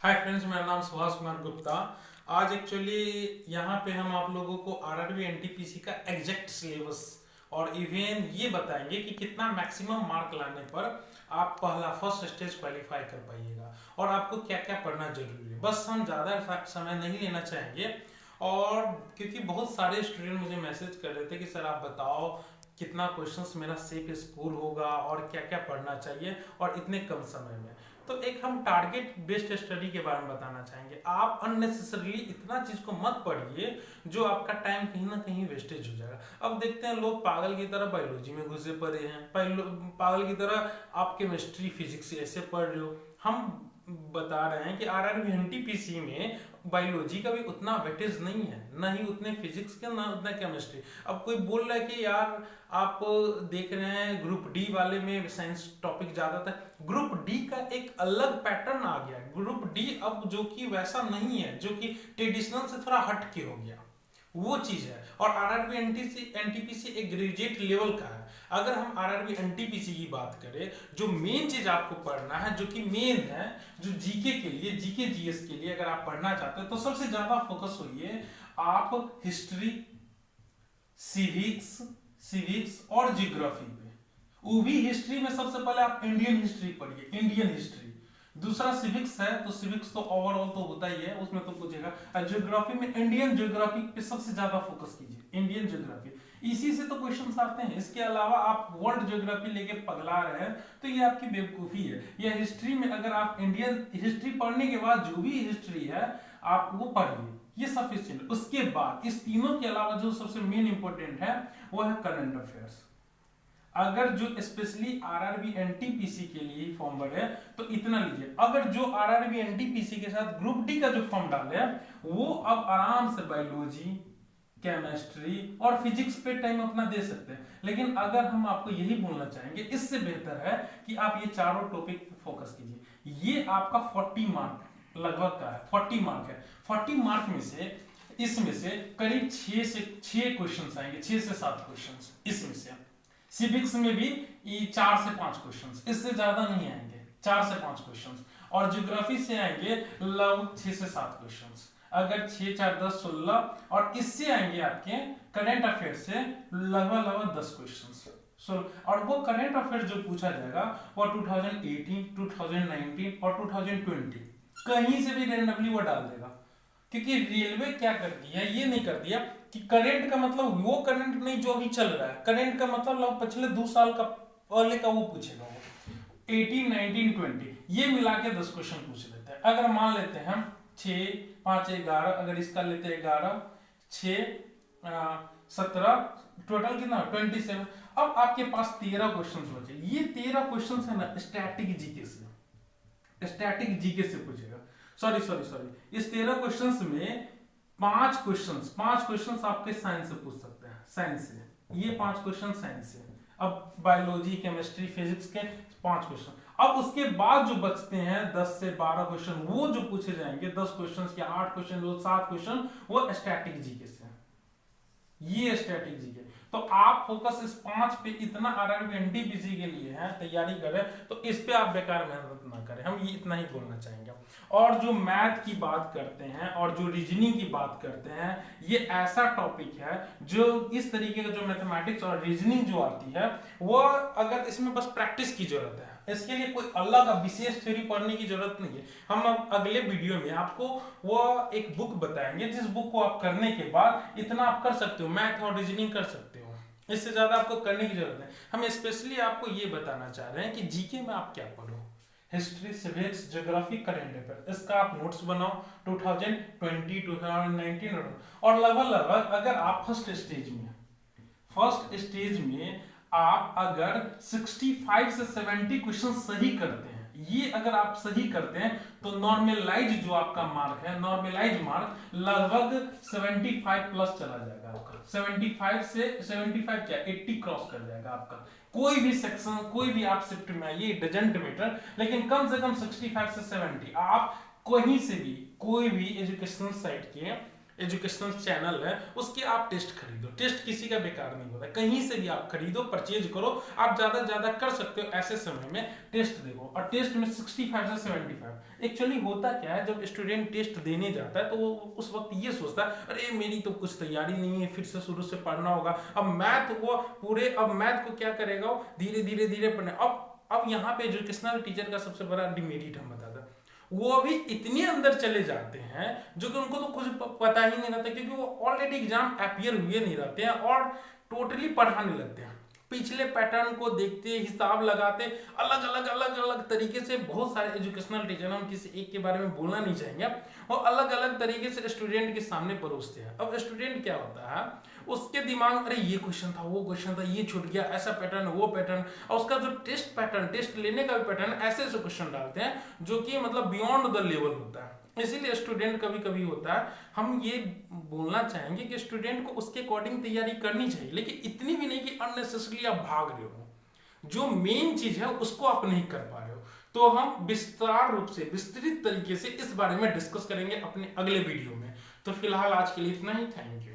Hi friends, मेरा नाम सुभाष कुमार गुप्ता। आज एक्चुअली यहाँ पे हम आप लोगों को आरआरबी एनटीपीसी का एग्जैक्ट सिलेबस और इवन ये बताएंगे कि कितना मैक्सिमम मार्क लाने पर आप पहला फर्स्ट स्टेज क्वालिफाई कर पाइएगा और आपको क्या क्या पढ़ना जरूरी है। बस हम ज़्यादा समय नहीं लेना चाहेंगे और क्योंकि बहुत सारे स्टूडेंट मुझे मैसेज कर रहे थे कि सर आप बताओ कितना क्वेश्चंस मेरा सेफ स्कोर होगा और क्या क्या पढ़ना चाहिए और इतने कम समय में। तो एक हम टारगेट बेस्ड स्टडी के बारे में बताना चाहेंगे। आप अननेसेसरीली इतना चीज को मत पढ़िए जो आपका टाइम कहीं ना कहीं वेस्टेज हो जाएगा। अब देखते हैं लोग पागल की तरह बायोलॉजी में घुसे पड़े हैं, पागल की तरह आप केमिस्ट्री फिजिक्स ऐसे पढ़ रहे हो। हम बता रहे हैं कि आरआरबी एनटीपीसी में बायोलॉजी का भी उतना वेटेज नहीं है, ना ही उतने फिजिक्स के, ना उतना केमिस्ट्री। अब कोई बोल रहा है कि यार आप देख रहे हैं ग्रुप डी वाले में साइंस टॉपिक ज्यादा था। ग्रुप डी का एक अलग पैटर्न आ गया। ग्रुप डी अब जो कि वैसा नहीं है, जो कि ट्रेडिशनल से थोड़ा हट के हो गया, वो चीज है। और आरआरबी एनटीपीसी एक ग्रेजुएट लेवल का है। अगर हम आरआरबी एनटीपीसी की बात करें, जो मेन चीज आपको पढ़ना है, जो कि मेन है, जो जीके के लिए, जीके जीएस के लिए अगर आप पढ़ना चाहते हैं तो सबसे ज्यादा फोकस होइए आप हिस्ट्री, सिविक्स और जियोग्राफी पे। वो भी हिस्ट्री में सबसे पहले आप इंडियन हिस्ट्री पढ़िए, इंडियन हिस्ट्री। दूसरा सिविक्स है तो सिविक्स तो ओवरऑल तो होता ही है, उसमें तो पूछेगा। ज्योग्राफी में इंडियन ज्योग्राफी पे सबसे ज्यादा फोकस कीजिए, इंडियन ज्योग्राफी। इसी से तो क्वेश्चंस आते हैं। इसके अलावा आप वर्ल्ड ज्योग्राफी लेके पगला रहे हैं तो ये आपकी बेवकूफी है। या हिस्ट्री में अगर आप इंडियन हिस्ट्री पढ़ने के बाद जो भी हिस्ट्री है आप वो पढ़िए, ये सफिशिएंट। उसके बाद इस तीनों के अलावा जो सबसे मेन इंपॉर्टेंट है वो है करंट अफेयर्स। अगर जो स्पेशली आरआरबी एनटीपीसी के लिए फॉर्म भरे तो इतना लीजिए। अगर जो आरआरबी एनटीपीसी के साथ ग्रुप डी का जो फॉर्म डाले वो अब आराम से बायोलॉजी, केमिस्ट्री और फिजिक्स पे टाइम अपना दे सकते हैं। लेकिन अगर हम आपको यही बोलना चाहेंगे, इससे बेहतर है कि आप ये चारों टॉपिक पे फोकस कीजिए। ये आपका 40 मार्क लगभग का है, 40 मार्क है। 40 मार्क में से इसमें से करीब 6 क्वेश्चन आएंगे, 6 से 7 क्वेश्चन इसमें से। सिविक्स में भी 4 से 5 क्वेश्चंस, इससे ज्यादा नहीं आएंगे, 4 से 5 क्वेश्चंस। और ज्योग्राफी से आएंगे लगभग 6 से 7 क्वेश्चंस। अगर 6 4 10 16, और इससे आएंगे आपके करंट अफेयर से लगभग 10 क्वेश्चंस। और वो करंट अफेयर जो पूछा जाएगा वो 2018, 2019 और 2020 कहीं से भी रैंडमली वो डाल देगा। क्योंकि रेलवे क्या कर दिया, ये नहीं कर दिया कि करंट का मतलब वो करंट नहीं जो अभी चल रहा है। करंट का मतलब पिछले 2 साल का पहले का वो पूछेगा। वो 18, 19, 20 ये मिला के 10 क्वेश्चन पूछ लेते हैं। अगर मान लेते हैं हम 6 5 11, अगर इसका लेते हैं 11 6 17, टोटल कितना 27। अब आपके पास 13 क्वेश्चन बचे। ये 13 क्वेश्चन है ना स्टैटिक जीके से, स्टैटिक जीके से पूछेगा। सॉरी इस 13 क्वेश्चंस में 5 क्वेश्चंस आपके साइंस से पूछ सकते हैं, साइंस से। ये 5 क्वेश्चन साइंस से। अब बायोलॉजी, केमिस्ट्री, फिजिक्स के 5 क्वेश्चन। अब उसके बाद जो बचते हैं 10 से 12 क्वेश्चन, वो जो पूछे जाएंगे 10 क्वेश्चन या 8 क्वेश्चन, वो 7 क्वेश्चन, वो स्टैटिक जीके से। ये स्टैटिक जीके। तो आप फोकस इस 5 पे इतना आरआरबी एनटीपीसी के लिए है तैयारी करें तो इस पे आप बेकार मेहनत ना करें। हम ये इतना ही बोलना चाहेंगे। और जो मैथ की बात करते हैं और जो रीजनिंग की बात करते हैं, ये ऐसा टॉपिक है जो इस तरीके का जो मैथमेटिक्स और रीजनिंग जो आती है वो, अगर इसमें बस प्रैक्टिस की जरूरत है। इसके लिए कोई अलग विशेष थ्योरी पढ़ने की जरूरत नहीं है। हम अब अगले वीडियो में आपको वो एक बुक बताएंगे जिस बुक को आप करने के बाद इतना आप कर सकते हो, मैथ और रीजनिंग कर सकते हो। इससे ज्यादा आपको करने की जरूरत है। हम स्पेशली आपको ये बताना चाह रहे हैं कि जीके में आप क्या पढ़ो, history, civics, geography, current affair. इसका आप नोट्स बनाओ 2020, 2019 और लगभग अगर आप फर्स्ट स्टेज में आप अगर 65 से 70 क्वेश्चन सही करते हैं, ये अगर आप सही करते हैं तो नॉर्मलाइज जो आपका मार्क है, नॉर्मलाइज मार्क लगभग 75 प्लस चला जाएगा आपका। 75 से 75 क्या 80 क्रॉस कर जाएगा आपका। कोई भी सेक्शन, कोई भी आप शिफ्ट में आइए, डजंट मैटर, लेकिन कम से कम 65 से 70 आप कहीं से भी कोई भी एजुकेशनल साइट के एजुकेशनल चैनल है उसके आप टेस्ट खरीदो। टेस्ट किसी का बेकार नहीं होता, कहीं से भी आप खरीदो, परचेज करो, आप ज्यादा से ज्यादा कर सकते हो ऐसे समय में टेस्ट देखो। और टेस्ट में 65 से 75 एक्चुअली होता क्या है, जब स्टूडेंट टेस्ट देने जाता है तो वो उस वक्त ये सोचता है अरे मेरी तो कुछ तैयारी नहीं है, फिर से शुरू से पढ़ना होगा। अब मैथ को क्या करेगा वो धीरे धीरे धीरे पढ़ने। अब यहाँ पे एजुकेशनल टीचर का सबसे बड़ा डिमेरिट हम बताते हैं, वो अभी इतने अंदर चले जाते हैं जो कि उनको तो कुछ पता ही नहीं रहता, क्योंकि वो ऑलरेडी एग्जाम अपियर हुए नहीं रहते हैं और टोटली पढ़ाने लगते हैं। पिछले पैटर्न को देखते, हिसाब लगाते, अलग अलग तरीके से बहुत सारे एजुकेशनल टीचर, हम किसी एक के बारे में बोलना नहीं चाहेंगे, और अलग अलग तरीके से स्टूडेंट के सामने परोसते हैं। अब स्टूडेंट क्या होता है, उसके दिमाग में अरे ये क्वेश्चन था, वो क्वेश्चन था, ये छूट गया, ऐसा पैटर्न, वो पैटर्न, और उसका जो टेस्ट पैटर्न, टेस्ट लेने का भी पैटर्न, ऐसे ऐसे क्वेश्चन डालते हैं जो कि मतलब बियॉन्ड द लेवल होता है। इसीलिए स्टूडेंट कभी कभी होता है, हम ये बोलना चाहेंगे कि स्टूडेंट को उसके अकॉर्डिंग तैयारी करनी चाहिए, लेकिन इतनी भी नहीं कि अननेसेसरली आप भाग रहे हो, जो मेन चीज है उसको आप नहीं कर पा रहे हो। तो हम विस्तार रूप से, विस्तृत तरीके से इस बारे में डिस्कस करेंगे अपने अगले वीडियो में। तो फिलहाल आज के लिए इतना ही, थैंक यू।